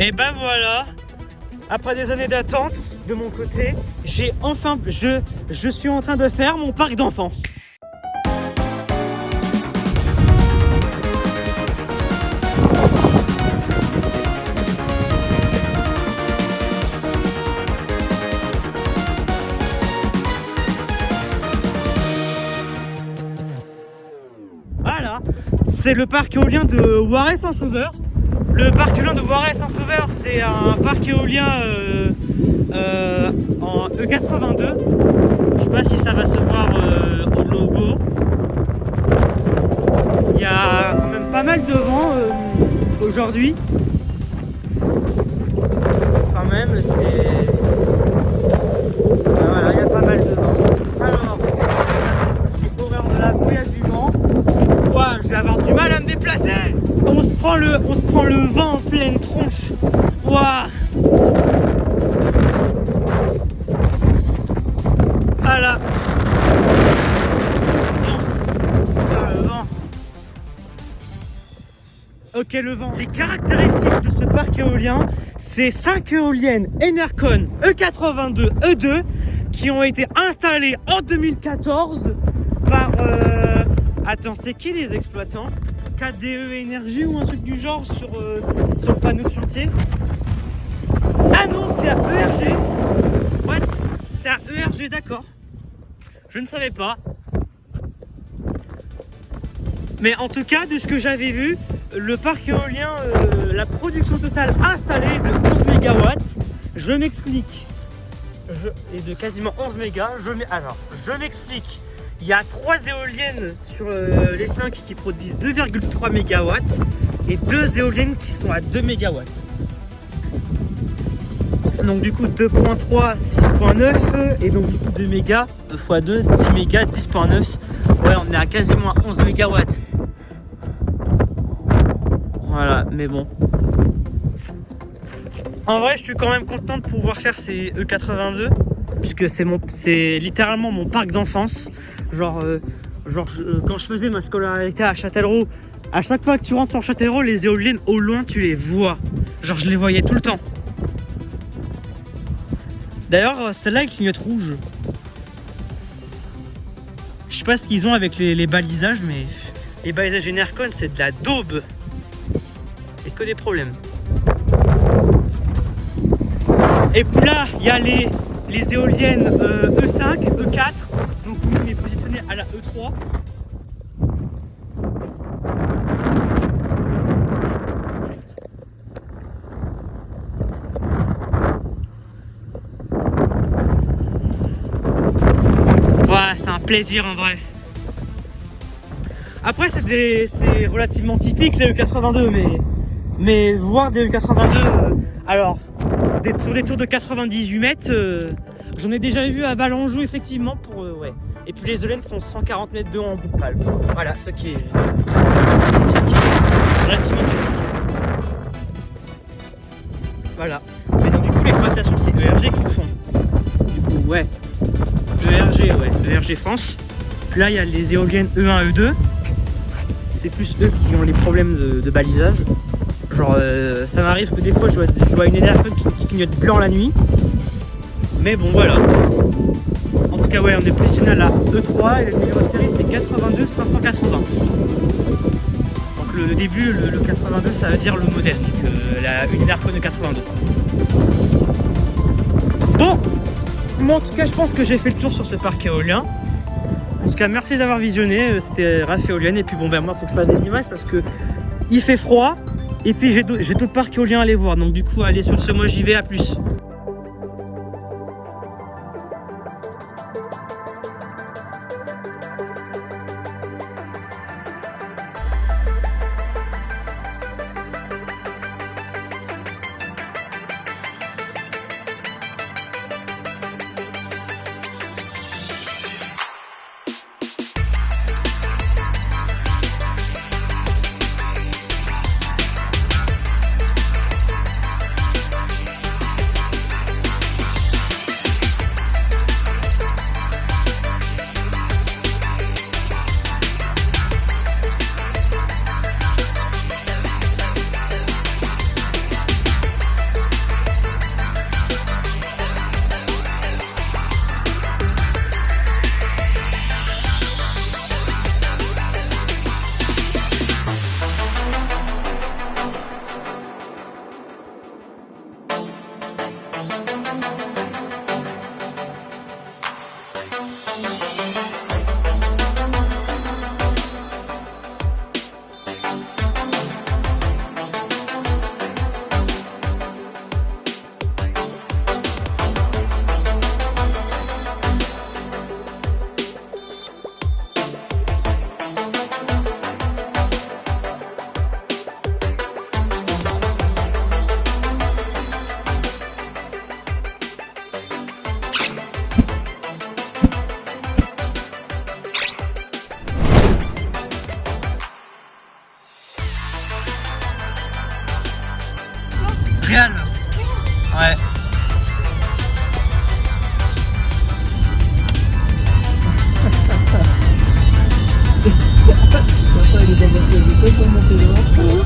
Et ben voilà, après des années d'attente de mon côté, j'ai enfin, je suis en train de faire mon parc d'enfance. Voilà, c'est le parc éolien de Voiret-Saint-Sauveur. Le parc éolien de Voiret-Saint-Sauveur, c'est un parc éolien en E82. Je sais pas si ça va se voir au logo. Il y a quand même pas mal de vent aujourd'hui. Quand même, c'est... Voilà, il y a pas mal de vent. Alors, j'ai horreur de la pluie, il y a du vent. Ouah, je vais avoir du mal à me déplacer. On se prend le vent en pleine tronche. Ouah. Voilà. Le vent. Ok, le vent. Les caractéristiques de ce parc éolien, c'est 5 éoliennes Enercon E82 E2 qui ont été installées en 2014 par... Attends, c'est qui les exploitants? KDE Énergie ou un truc du genre sur le panneau de chantier? Ah non, c'est à ERG. What? C'est à ERG, d'accord. Je ne savais pas. Mais en tout cas, de ce que j'avais vu, le parc éolien, la production totale installée est de 11 MW. Je m'explique. Et de quasiment 11 mégas. Alors, je m'explique. Il y a 3 éoliennes sur les 5 qui produisent 2,3 MW et 2 éoliennes qui sont à 2 MW. Donc du coup 2.3, 6.9 et donc du coup 2 mégas x 2, 10 mégas, 10.9. Ouais, on est à quasiment 11 MW. Voilà, mais bon. En vrai, je suis quand même content de pouvoir faire ces E82 puisque c'est littéralement mon parc d'enfance. Genre, quand je faisais ma scolarité à Châtellerault, à chaque fois que tu rentres sur Châtellerault, les éoliennes au loin, tu les vois. Genre, je les voyais tout le temps. D'ailleurs, celle-là, elle clignote rouge. Je sais pas ce qu'ils ont avec les balisages, mais les balisages Enercon, c'est de la daube. Et que des problèmes. Et puis là, il y a les éoliennes E5, E4. Donc nous, on est positionné à la E3. Ouais, c'est un plaisir en vrai. Après, c'est relativement typique les E82, mais voir des E82, alors sur des tours de 98 mètres, j'en ai déjà vu à Balanjou effectivement pour ouais. Et puis les éoliennes font 140 mètres de haut en bout de pale. Voilà, ce qui est relativement classique. Voilà. Mais donc du coup l'exploitation c'est ERG qui le font. Du coup ouais. ERG France. Là il y a les éoliennes E1, E2. C'est plus eux qui ont les problèmes de balisage. Genre ça m'arrive que des fois je vois une Enercon qui clignote blanc la nuit. Mais bon voilà. En tout cas ouais, on est positionné à la E3 et le numéro de série c'est 82 580. Donc le début, le 82 ça veut dire le modèle, donc une Enercon de 82. Bon, moi en tout cas je pense que j'ai fait le tour sur ce parc éolien. En tout cas merci d'avoir visionné, c'était Raph Éolienne et puis bon ben moi faut que je fasse des images parce que il fait froid et puis j'ai d'autres parcs éoliens à aller voir, donc du coup allez sur ce, moi j'y vais, à plus. Montréal. Ouais. Papa il est dans votre pour monter là.